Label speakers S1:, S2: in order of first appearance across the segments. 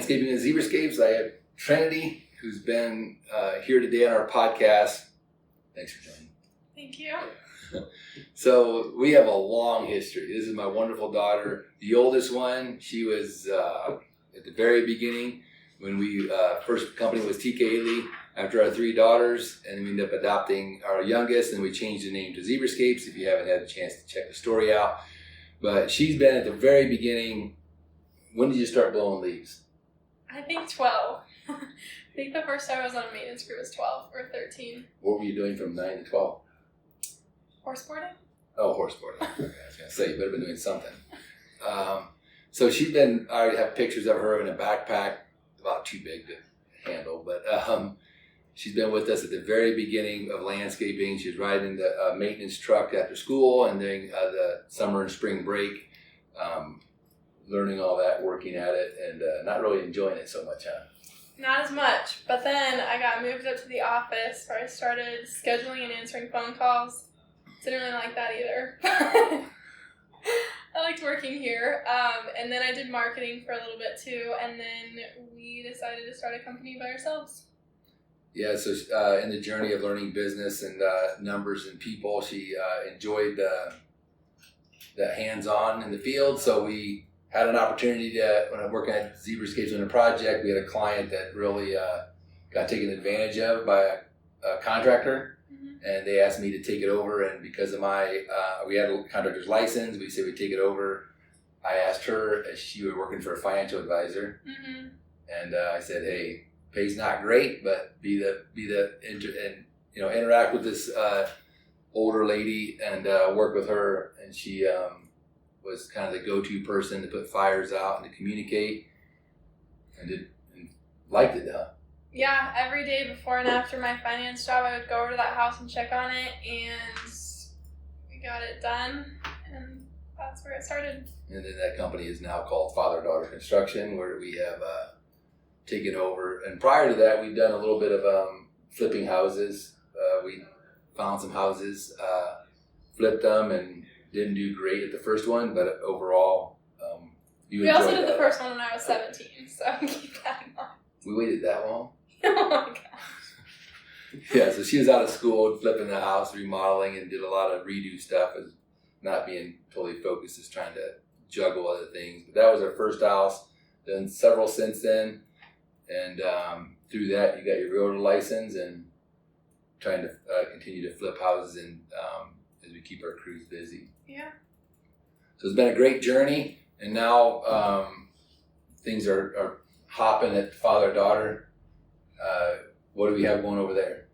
S1: Landscaping and ZebraScapes. I have Trinity, who's been here today on our podcast. Thanks for joining.
S2: Thank you.
S1: So we have a long history. This is my wonderful daughter, the oldest one. She was at the very beginning when we first company was TK Lee after our 3 daughters, and we ended up adopting our youngest, and we changed the name to ZebraScapes. If you haven't had a chance to check the story out, but she's been at the very beginning. When did you start blowing leaves?
S2: I think 12. I think the first time I was on a maintenance crew was 12 or 13.
S1: What were you doing from 9 to 12?
S2: Horseboarding?
S1: Oh, horseboarding. I was going to say, you better been doing something. So she's been, I already have pictures of her in a backpack, about too big to handle, but she's been with us at the very beginning of landscaping. She was riding the maintenance truck after school and doing the summer and spring break, learning all that, working at it, and not really enjoying it so much, huh?
S2: Not as much, but then I got moved up to the office where I started scheduling and answering phone calls. Didn't really like that either. I liked working here, and then I did marketing for a little bit too, and then we decided to start a company by ourselves.
S1: Yeah, so in the journey of learning business and numbers and people, she enjoyed the hands-on in the field. So we had an opportunity to, when I'm working at ZebraScapes on a project, we had a client that really got taken advantage of by a contractor, and they asked me to take it over. And because of my, we had a contractor's license, we said we'd take it over. I asked her, as she was working for a financial advisor, and I said, hey, pay's not great, but interact with this older lady and work with her, and she was kind of the go-to person to put fires out and to communicate, and liked it, huh?
S2: Yeah, every day before and after my finance job, I would go over to that house and check on it, and we got it done, and that's where it started.
S1: And then that company is now called Father-Daughter Construction, where we have taken over. And prior to that, we've done a little bit of flipping houses. We found some houses, flipped them, and didn't do great at the first one, but overall,
S2: we also did the first one when I was 17, so keep that in mind.
S1: We waited that long?
S2: Oh my gosh.
S1: Yeah, so she was out of school, flipping the house, remodeling, and did a lot of redo stuff, as not being totally focused, just trying to juggle other things. But that was our first house. Done several since then, and through that, you got your realtor license, and trying to continue to flip houses, and as we keep our crews busy.
S2: Yeah.
S1: So it's been a great journey, and now things are hopping at father-daughter. What do we have going over there?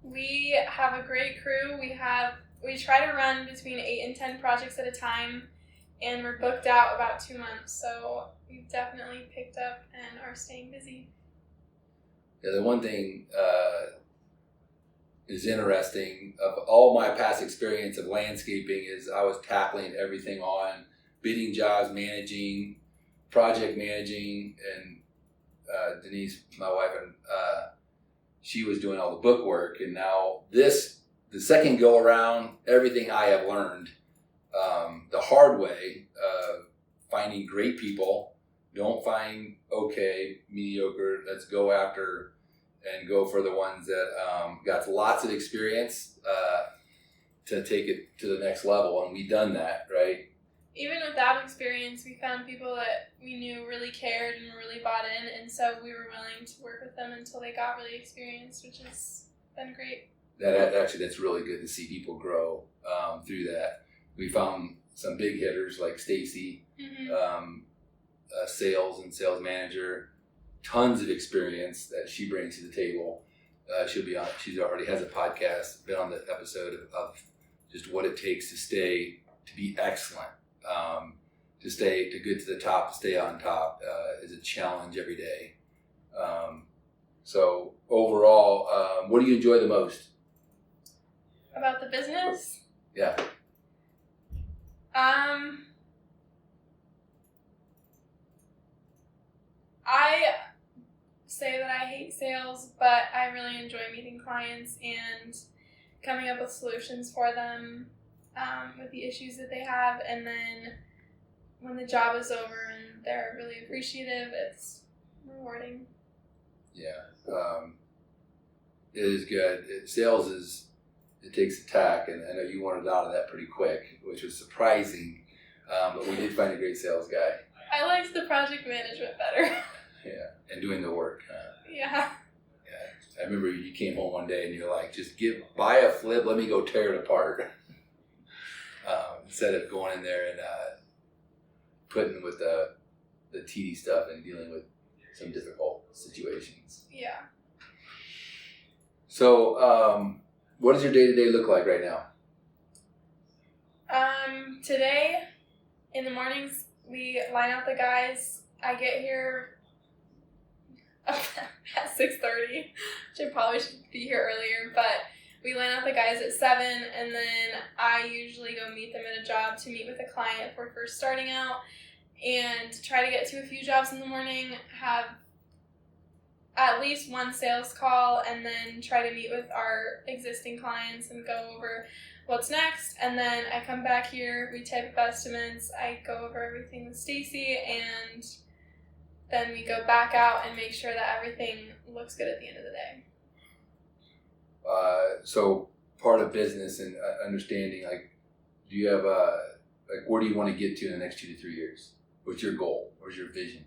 S2: We have a great crew. We try to run between 8 and 10 projects at a time, and we're booked out about 2 months. So we've definitely picked up and are staying busy.
S1: Yeah, the one thing is interesting of all my past experience of landscaping is I was tackling everything on bidding jobs, managing, project managing, and Denise, my wife, and she was doing all the book work. And now the second go around, everything I have learned the hard way, finding great people. Don't find mediocre. Let's go after and go for the ones that got lots of experience to take it to the next level. And we've done that, right?
S2: Even without experience, we found people that we knew really cared and really bought in, and so we were willing to work with them until they got really experienced, which has been great.
S1: That's really good to see people grow through that. We found some big hitters like Stacy, sales and sales manager, tons of experience that she brings to the table. She'll be on. She already has a podcast. Been on the episode of just what it takes to be excellent. To get to the top, to stay on top is a challenge every day. So overall, what do you enjoy the most?
S2: About the business?
S1: Yeah.
S2: I say that I hate sales, but I really enjoy meeting clients and coming up with solutions for them with the issues that they have. And then when the job is over and they're really appreciative, it's rewarding.
S1: Yeah. It is good. Sales it takes a tack, and I know you wanted out of that pretty quick, which was surprising. But we did find a great sales guy.
S2: I liked the project management better.
S1: Yeah, and doing the work.
S2: Yeah.
S1: I remember you came home one day and you're like, just buy a flip, let me go tear it apart. Instead of going in there and putting with the TD stuff and dealing with some difficult situations.
S2: Yeah.
S1: So, what does your day-to-day look like right now?
S2: Today, in the mornings, we line out the guys. I get here at 6:30, which I probably should be here earlier, but we line out the guys at 7, and then I usually go meet them at a job to meet with a client if we're first starting out, and try to get to a few jobs in the morning, have at least one sales call, and then try to meet with our existing clients and go over what's next. And then I come back here, we type up estimates, I go over everything with Stacy, and then we go back out and make sure that everything looks good at the end of the day.
S1: So part of business and understanding, like, do you have where do you want to get to in the next 2 to 3 years? What's your goal? What's your vision?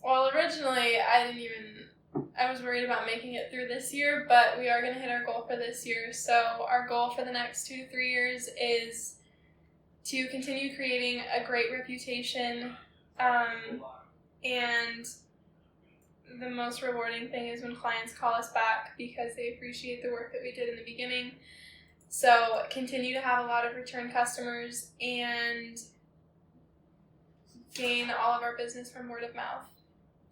S2: Well, originally I was worried about making it through this year, but we are going to hit our goal for this year. So our goal for the next 2 to 3 years is to continue creating a great reputation, and the most rewarding thing is when clients call us back because they appreciate the work that we did in the beginning. So continue to have a lot of return customers and gain all of our business from word of mouth.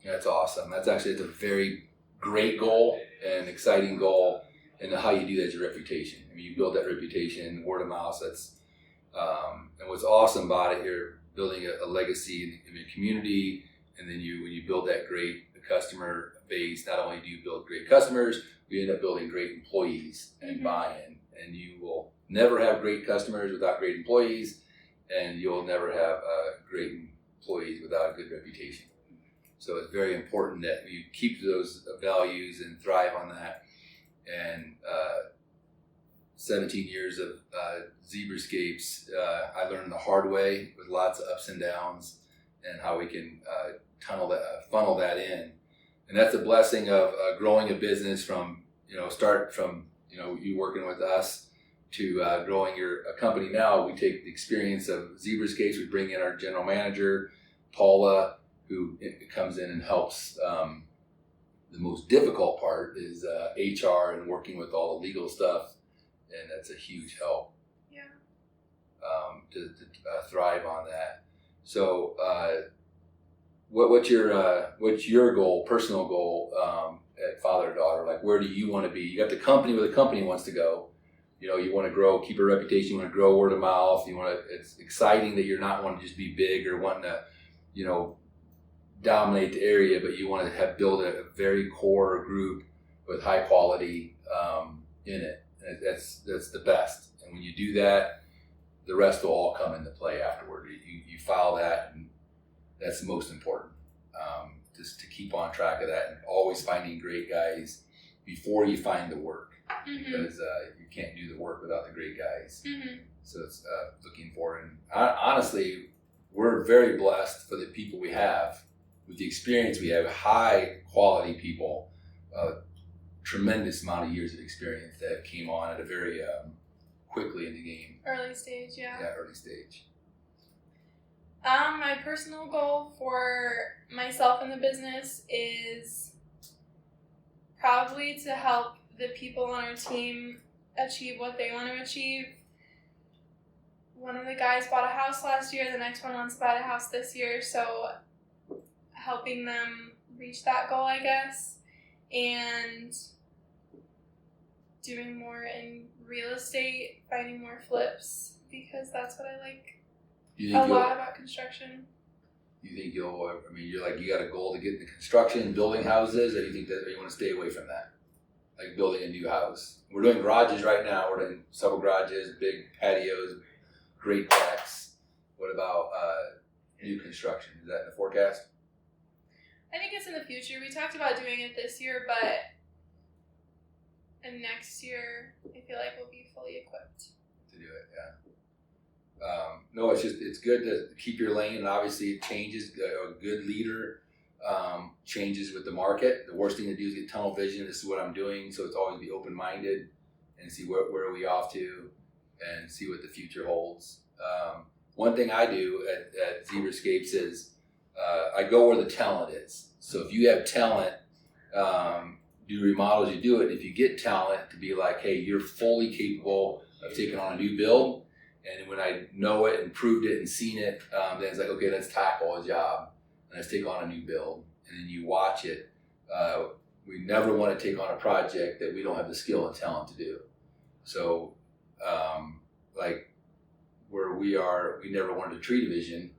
S1: That's awesome. It's a very great goal and exciting goal. And how you do that is your reputation. I mean, you build that reputation, word of mouth. And what's awesome about it, you're building a legacy in your community. And then when you build that great customer base, not only do you build great customers, you end up building great employees and buy-in. And you will never have great customers without great employees, and you'll never have great employees without a good reputation. So it's very important that you keep those values and thrive on that. And 17 years of ZebraScapes, I learned the hard way with lots of ups and downs, and how we can funnel that in. And that's a blessing of growing a business from, start from, you working with us to growing a company. Now we take the experience of ZebraScapes, we bring in our general manager, Paula, who comes in and helps. The most difficult part is HR and working with all the legal stuff, and that's a huge help.
S2: Yeah.
S1: To thrive on that. So, what's your goal, personal goal, at father daughter? Like, where do you want to be? You got the company where the company wants to go. You want to grow, keep a reputation. You want to grow word of mouth. It's exciting that you're not wanting to just be big or wanting to, dominate the area, but you want to build a very core group with high quality in it. That's the best. And when you do that, the rest will all come into play afterward. You follow that, and that's the most important. Just to keep on track of that, and always finding great guys before you find the work, because you can't do the work without the great guys. So it's looking for, and honestly, we're very blessed for the people we have, with the experience we have, high quality people, tremendous amount of years of experience that came on at a very quickly in the game.
S2: Early stage, yeah.
S1: Yeah, early stage.
S2: My personal goal for myself in the business is probably to help the people on our team achieve what they want to achieve. One of the guys bought a house last year, the next one wants to buy a house this year, so helping them reach that goal, I guess, and doing more in real estate, finding more flips, because that's what I like a lot about construction.
S1: You think you're like, you got a goal to get into construction, building houses, or you think that you want to stay away from that? Like building a new house. We're doing garages right now. We're doing several garages, big patios, great decks. What about new construction? Is that in the forecast?
S2: I think it's in the future. We talked about doing it this year, but next year I feel like we'll be fully equipped
S1: to do it. Yeah. No, it's good to keep your lane, and obviously it changes. A good leader changes with the market. The worst thing to do is get tunnel vision. This is what I'm doing, so it's always be open-minded and see where are we off to, and see what the future holds. One thing I do at ZebraScapes is I go where the talent is. So if you have talent, do remodels, you do it. If you get talent to be like, hey, you're fully capable of taking on a new build, and when I know it and proved it and seen it, then it's like, okay, let's tackle a job and let's take on a new build. And then you watch it. We never want to take on a project that we don't have the skill and talent to do. So, like where we are, we never wanted a tree division,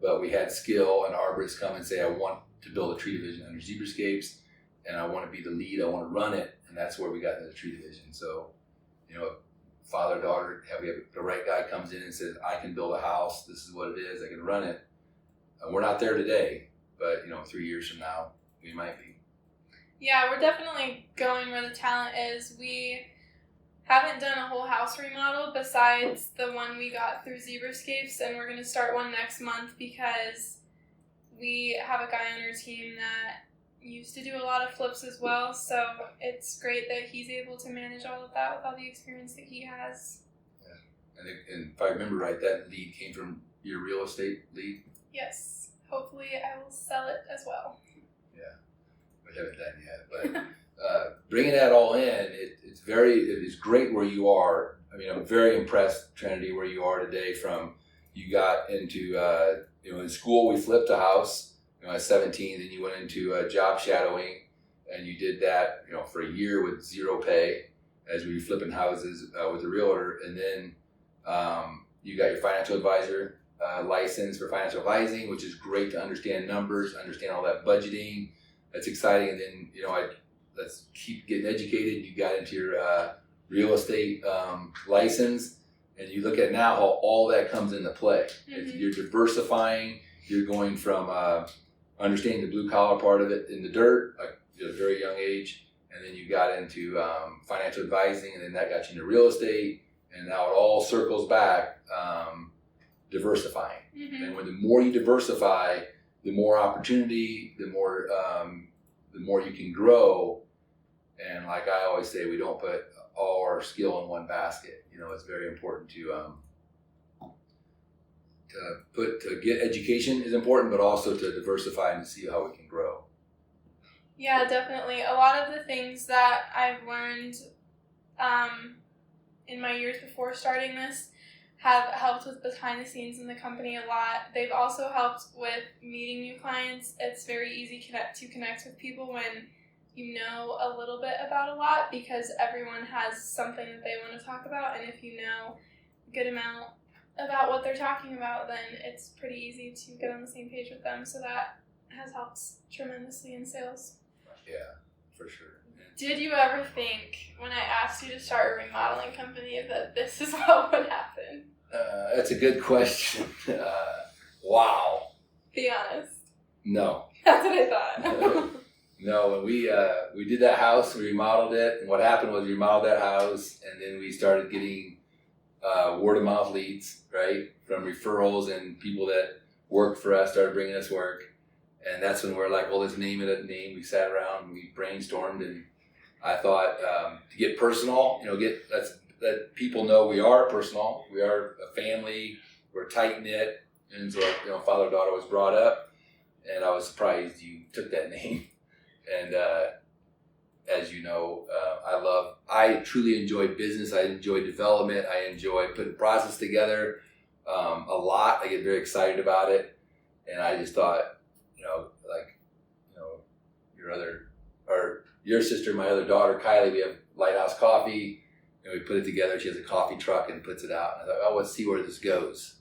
S1: but we had skill, and arborists come and say, I want to build a tree division under ZebraScapes, and I want to be the lead, I want to run it, and that's where we got into the tree division. So, father, daughter, we have the right guy comes in and says, I can build a house, this is what it is, I can run it. We're not there today, but 3 years from now, we might be.
S2: Yeah, we're definitely going where the talent is. We haven't done a whole house remodel besides the one we got through ZebraScapes, and we're going to start one next month because we have a guy on our team that used to do a lot of flips as well, so it's great that he's able to manage all of that with all the experience that he has.
S1: Yeah, and if I remember right, that lead came from your real estate lead?
S2: Yes, hopefully I will sell it as well.
S1: Yeah, we haven't done yet, but bringing that all in, it is great where you are. I mean, I'm very impressed, Trinity, where you are today. From you got into in school we flipped a house at 17, then you went into job shadowing, and you did that for a year with zero pay as we were flipping houses with a realtor, and then you got your financial advisor license for financial advising, which is great to understand numbers, understand all that budgeting. That's exciting. And then let's keep getting educated. You got into your real estate license, and you look at now how all that comes into play. Mm-hmm. You're diversifying. You're going from understanding the blue collar part of it in the dirt at a very young age, and then you got into financial advising, and then that got you into real estate, and now it all circles back, diversifying. Mm-hmm. And when the more you diversify, the more opportunity, the more you can grow. And like I always say, we don't put all our skill in one basket. It's very important to get education is important, but also to diversify and to see how we can grow.
S2: Yeah, definitely. A lot of the things that I've learned in my years before starting this have helped with behind the scenes in the company a lot. They've also helped with meeting new clients. It's very easy to connect with people when you know a little bit about a lot, because everyone has something that they want to talk about, and if you know a good amount about what they're talking about, then it's pretty easy to get on the same page with them. So that has helped tremendously in sales.
S1: Yeah, for sure.
S2: Did you ever think, when I asked you to start a remodeling company, that this is what would happen?
S1: That's a good question. Wow.
S2: Be honest.
S1: No.
S2: That's what I thought.
S1: No, when we did that house, we remodeled it, and what happened was we remodeled that house, and then we started getting word of mouth leads, right, from referrals, and people that worked for us started bringing us work, and that's when we're like, well, let's name it a name. We sat around and we brainstormed, and I thought to get personal, let people know we are personal, we are a family, we're tight knit, and so father daughter was brought up, and I was surprised you took that name. And as you know, I truly enjoy business. I enjoy development. I enjoy putting process together a lot. I get very excited about it. And I just thought, your sister, my other daughter, Kylie, we have Lighthouse Coffee, and we put it together. She has a coffee truck and puts it out. And I thought, let's see where this goes.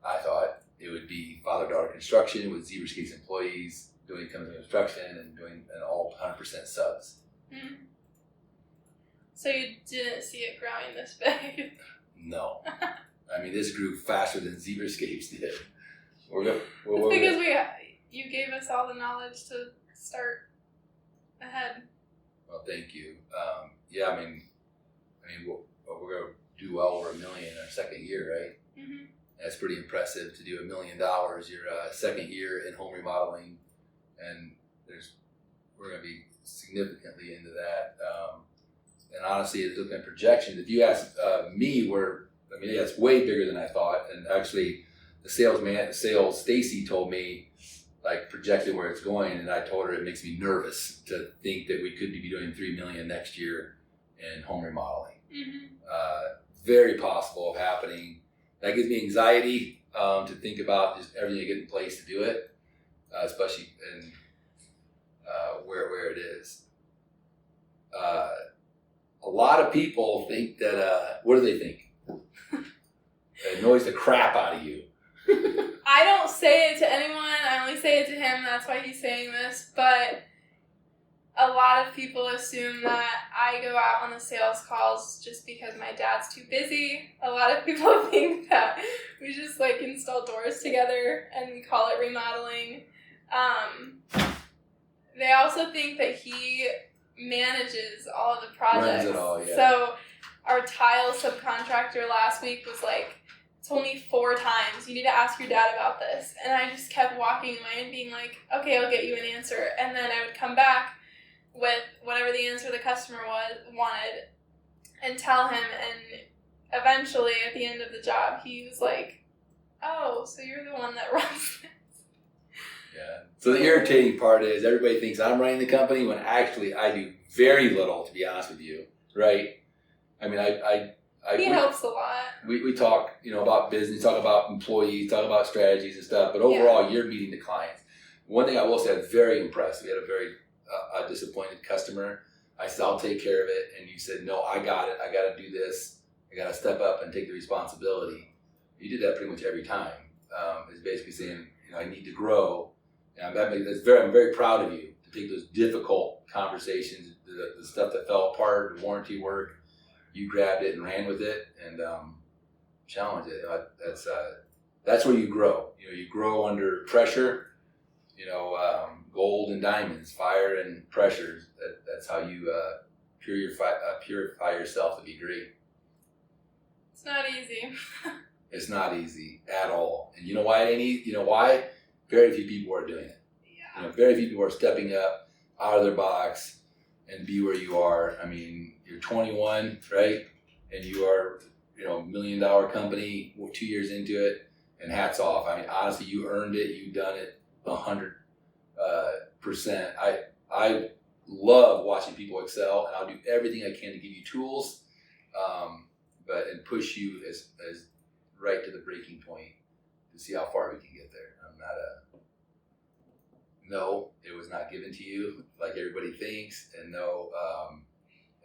S1: I thought it would be father-daughter construction with ZebraScapes employees doing construction and doing an all 100% subs.
S2: Mm-hmm. So you didn't see it growing this big?
S1: No. I mean, this grew faster than ZebraScapes did.
S2: It's because you gave us all the knowledge to start ahead.
S1: Well, thank you. Yeah, I mean, we're going to do well over $1 million in our second year, right? Mm-hmm. That's pretty impressive to do $1 million your second year in home remodeling, and we're going to be significantly into that. And honestly, looking at projections, if you ask me, it's way bigger than I thought. And actually, the sales Stacy told me, like, projected where it's going, and I told her it makes me nervous to think that we could be doing $3 million next year in home remodeling. Mm-hmm. Very possible of happening. That gives me anxiety to think about just everything to get in place to do it, especially in where it is. A lot of people think that, what do they think? It annoys the crap out of you.
S2: I don't say it to anyone. I only say it to him. That's why he's saying this. But a lot of people assume that I go out on the sales calls just because my dad's too busy. A lot of people think that we just like install doors together and we call it remodeling. They also think that he manages all of the projects.
S1: Runs it all, yeah.
S2: So our tile subcontractor last week was like, told me 4 times, you need to ask your dad about this. And I just kept walking away and being like, okay, I'll get you an answer. And then I would come back with whatever the answer the customer wanted and tell him. And eventually, at the end of the job, he was like, oh, so you're the one that runs this.
S1: Yeah. So the irritating part is everybody thinks I'm running the company when actually I do very little, to be honest with you, right? I mean,
S2: he helps a lot.
S1: We talk, about business, talk about employees, talk about strategies and stuff, but overall, You're meeting the clients. One thing I will say, I was very impressed. We had a very disappointed customer. I said, I'll take care of it. And you said, no, I got it. I got to do this. I got to step up and take the responsibility. You did that pretty much every time. It's basically saying, I need to grow. And I'm very proud of you to take those difficult conversations, the stuff that fell apart, the warranty work. You grabbed it and ran with it and challenged it. That's where you grow. You grow under pressure. Gold and diamonds, fire and pressures. That's how you purify yourself to be great.
S2: It's not easy.
S1: It's not easy at all. And you know why it ain't easy? You know why? Very few people are doing it. Yeah. Very few people are stepping up out of their box and be where you are. I mean, you're 21, right? And you are, $1 million company, 2 years into it, and hats off. I mean, honestly, you earned it. You've done it 100%. I love watching people excel, and I'll do everything I can to give you tools, and push you as right to the breaking point to see how far we can get there. I'm not no, it was not given to you like everybody thinks, and no,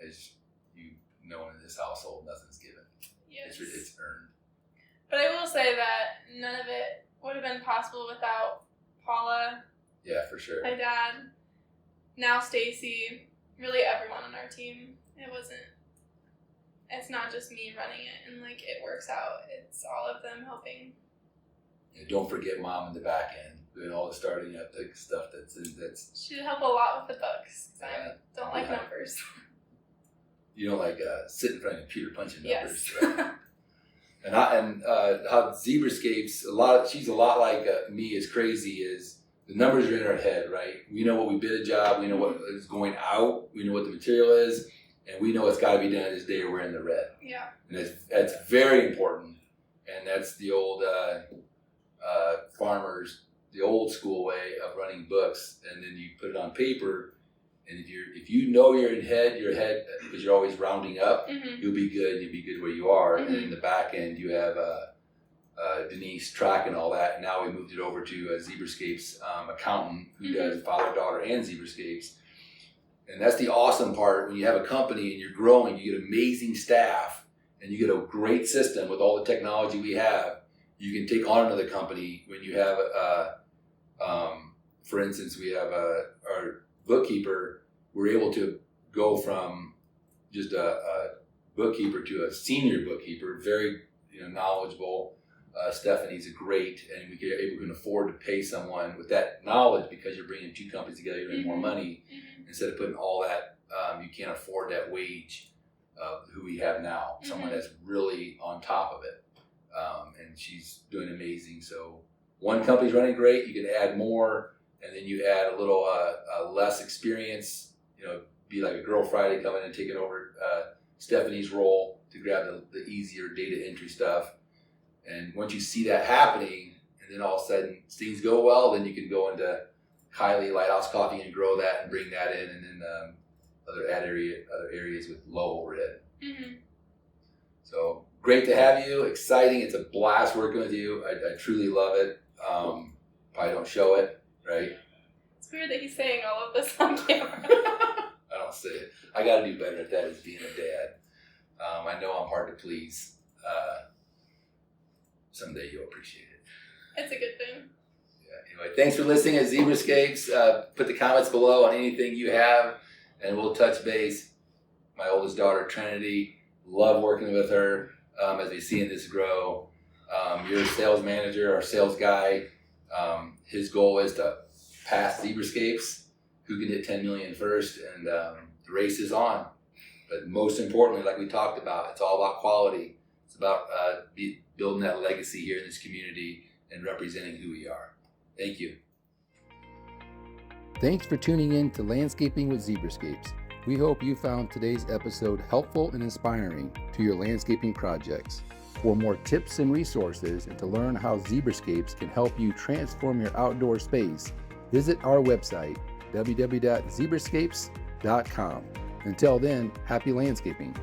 S1: as you know, in this household, nothing's given. Yes. It's earned.
S2: But I will say that none of it would have been possible without Paula.
S1: Yeah, for sure.
S2: My dad, now Stacy, really everyone on our team. It's not just me running it and it works out. It's all of them helping.
S1: And don't forget Mom in the back end doing all the starting up the stuff that's.
S2: She would help a lot with the books. I don't like numbers.
S1: You don't like sit in front of a computer punching numbers.
S2: Yes.
S1: Right? And how ZebraScapes, she's a lot like me, is crazy, is the numbers are in our head, right? We know what we bid a job, we know what is going out, we know what the material is, and we know it's got to be done this day or we're in the red.
S2: Yeah.
S1: And that's very important. And that's the old farmers, the old school way of running books. And then you put it on paper, and if you know your head, because you're always rounding up, mm-hmm. You'll be good. You'll be good where you are. Mm-hmm. And in the back end, you have Denise tracking all that. And now we moved it over to a ZebraScapes accountant who mm-hmm. does father, daughter, and ZebraScapes. And that's the awesome part. When you have a company and you're growing, you get amazing staff, and you get a great system with all the technology we have. You can take on another company when you have for instance, we have our bookkeeper. We're able to go from just a bookkeeper to a senior bookkeeper, very knowledgeable. Stephanie's great, and we can afford to pay someone with that knowledge because you're bringing two companies together, you're making more money. Instead of putting all that, you can't afford that wage of who we have now. Someone that's really on top of it, and she's doing amazing. So one company's running great, you can add more, and then you add a little less experience, be like a Girl Friday coming and taking over Stephanie's role to grab the easier data entry stuff. And once you see that happening, and then all of a sudden things go well, then you can go into Kylie Lighthouse Coffee and grow that and bring that in, and then other areas with low overhead. So great to have you. Exciting. It's a blast working with you. I truly love it. Probably don't show it, right?
S2: It's weird that he's saying all of this on camera.
S1: I don't say it. I got to do better at that as being a dad. I know I'm hard to please. Someday you'll appreciate it.
S2: It's a good thing.
S1: Yeah. Anyway, thanks for listening at ZebraScapes. Put the comments below on anything you have, and we'll touch base. My oldest daughter, Trinity, love working with her as we see this grow. Your sales manager, our sales guy, his goal is to pass ZebraScapes. Who can hit 10 million first? And the race is on. But most importantly, like we talked about, it's all about quality. It's about building that legacy here in this community and representing who we are. Thank you. Thanks for tuning in to Landscaping with ZebraScapes. We hope you found today's episode helpful and inspiring to your landscaping projects. For more tips and resources, and to learn how ZebraScapes can help you transform your outdoor space, visit our website, www.zebrascapes.com. Until then, happy landscaping.